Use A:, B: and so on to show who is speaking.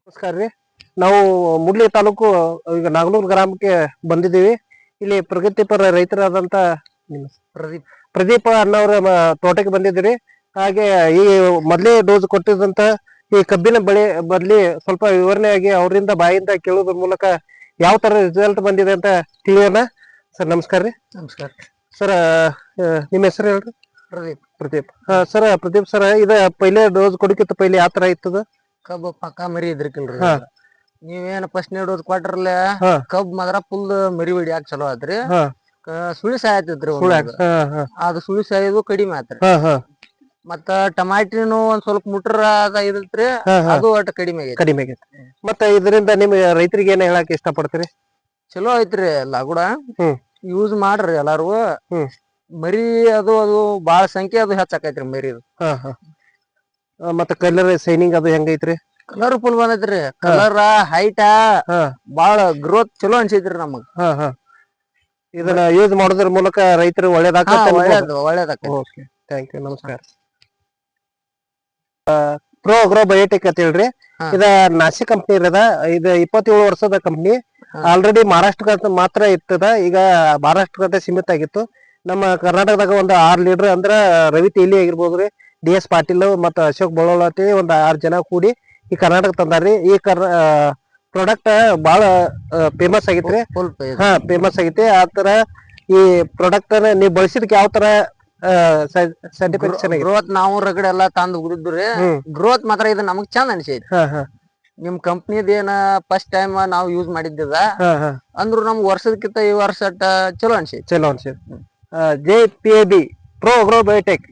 A: ನಮಸ್ಕಾರ ರೀ. ನಾವು ಮುಡ್ಲಿ ತಾಲೂಕು ಈಗ ನಾಗನೂರು ಗ್ರಾಮಕ್ಕೆ ಬಂದಿದ್ದೀವಿ. ಇಲ್ಲಿ ಪ್ರಗತಿಪರ ರೈತರಾದಂತ ಪ್ರದೀಪ್ ಅಣ್ಣವರ ತೋಟಕ್ಕೆ ಬಂದಿದ್ದೀರಿ. ಹಾಗೆ ಈ ಮೊದಲೇ ಡೋಸ್ ಕೊಟ್ಟಿದ್ದಂತ ಈ ಕಬ್ಬಿನ ಬೆಳೆ ಬದಲಿ ಸ್ವಲ್ಪ ವಿವರಣೆಯಾಗಿ ಅವರಿಂದ ಬಾಯಿಂದ ಕೇಳೋದ್ರ ಮೂಲಕ ಯಾವ ತರ ರಿಸಲ್ಟ್ ಬಂದಿದೆ ಅಂತ ತಿಳಿಯೋಣ. ಸರ್ ನಮಸ್ಕಾರ ರೀ.
B: ನಮಸ್ಕಾರ
A: ಸರ್, ನಿಮ್ಮ ಹೆಸರು ಹೇಳ್ರಿ.
B: ಪ್ರದೀಪ್.
A: ಸರ್ ಪ್ರದೀಪ್ ಸರ್, ಇದ ಪೈಲೆ ಡೋಸ್ ಕೊಡಕ್ಕಿಂತ ಪೈಲೆ ಯಾವ ತರ ಇತ್ತದ?
B: ಕಬ್ಬ ಪಕ್ಕ ಮರಿ ಇದ್ರಿಕಿಲ್ರಿ. ನೀವೇನ್ ಫಸ್ಟ್ ಡೋಸ್ ಕೊಟ್ರಲ್ಲ ಕಬ್ ಮಾತ್ರ ಫುಲ್ ಮರಿ ಹೊಡಿಯಾಕ ಚಲೋ ಆತ್ರಿ. ಸುಳಿ ಸಾಯತಿದ್ರಿ, ಅದು ಸುಳಿ ಸಾಯೋದು ಕಡಿಮೆ ಆತ್ರಿ. ಮತ್ತ ಟಮಾಟಿನು ಒಂದ್ ಸ್ವಲ್ಪ ಮುಟ್ರ ಇದ್ರಿ, ಅದು ಒಟ್ಟು ಕಡಿಮೆ
A: ಆಗೈತಿ. ಮತ್ತ ಇದರಿಂದ ನಿಮ್ ರೈತರಿಗೆ ಏನ್ ಹೇಳಕ್ ಇಷ್ಟ ಪಡ್ತೀರಿ?
B: ಚಲೋ ಐತ್ರಿ ಲಾಗುಡ. ಯೂಸ್ ಮಾಡ್ರಿ ಎಲ್ಲಾರು. ಮರಿ ಅದು ಬಾಳ ಸಂಖ್ಯೆ ಅದು ಹೆಚ್ಚಾಕೈತ್ರಿ ಮರಿ.
A: ಮತ್ತ ಕಲರ್ ಶೈನಿಂಗ್ ಅದು ಹೆಂಗೈತ್ರಿ?
B: ಕಲರ್ ಫುಲ್ ಬಂದೈತ್ರಿ. ಕಲರ್ ಹೈಟ್ ಬಾಳ ಗ್ರೋತ್ ಚಲೋ ಅನ್ಸೈತ್ರಿ ನಮಗ್.
A: ಇದನ್ನ ಯೂಸ್ ಮಾಡೋದ್ರ ಮೂಲಕ ರೈತರು ಒಳ್ಳೇದಾಗ್ತದೆ.
B: ಒಳ್ಳೇದಾಗ್ತದೆ.
A: ಥ್ಯಾಂಕ್ ಯು, ನಮಸ್ಕಾರ. ಪ್ರೋ ಅಗ್ರೋ ಬಯೋಟೆಕ್ ಅಂತ ಹೇಳ್ರಿ. ಇದ ನಾಸಿ ಕಂಪ್ನಿ ಇರದ. ಇದು 27 ವರ್ಷದ ಕಂಪ್ನಿ. ಆಲ್ರೆಡಿ ಮಹಾರಾಷ್ಟ್ರ ಮಾತ್ರ ಇರ್ತದ. ಈಗ ಮಹಾರಾಷ್ಟ್ರ ಸೀಮಿತ ಆಗಿತ್ತು. ನಮ್ಮ ಕರ್ನಾಟಕದಾಗ ಒಂದು 6 ಲೀಡರ್ ಅಂದ್ರ ರವಿ ತೇಲಿ ಆಗಿರ್ಬೋದ್ರಿ, DS ಪಾಟೀಲ್ ಮತ್ತ ಅಶೋಕ್ ಬಳೋಳತಿ ಒಂದ್ 6 ಜನ ಕೂಡಿ ಈ ಕರ್ನಾಟಕ ತಂದಾರ್ರಿ. ಈ ಪ್ರಾಡಕ್ಟ್ ಬಹಳ ಫೇಮಸ್ ಆಗೈತ್ರಿ. ಫೇಮಸ್ ಆಗೈತಿ. ಆತರ ಈ ಪ್ರಾಡಕ್ಟ್ ನೀವ್ ಬಳಸಿದಕ್ಕೆ ಯಾವ ತರ ಸರ್ಟಿಫಿಕೇಶನ್?
B: ಗ್ರೋತ್ ನಾವು ರಗಡೆ ಎಲ್ಲಾ ತಂದ್ ಹುಡುದ್ರಿ. ಗ್ರೋತ್ ಮಾತ್ರ ಇದು ನಮಗ್ ಚಂದ ಅನ್ಸೈತಿ. ನಿಮ್ ಕಂಪ್ನಿದ ಏನ ಫಸ್ಟ್ ಟೈಮ್ ನಾವು ಯೂಸ್ ಮಾಡಿದ್ದ ಅಂದ್ರು ನಮ್ಗ್ ವರ್ಷದಕ್ಕಿಂತ ಈ ವರ್ಷ ಚಲೋ ಅನ್ಸೈತಿ.
A: JPAB pro agro biotech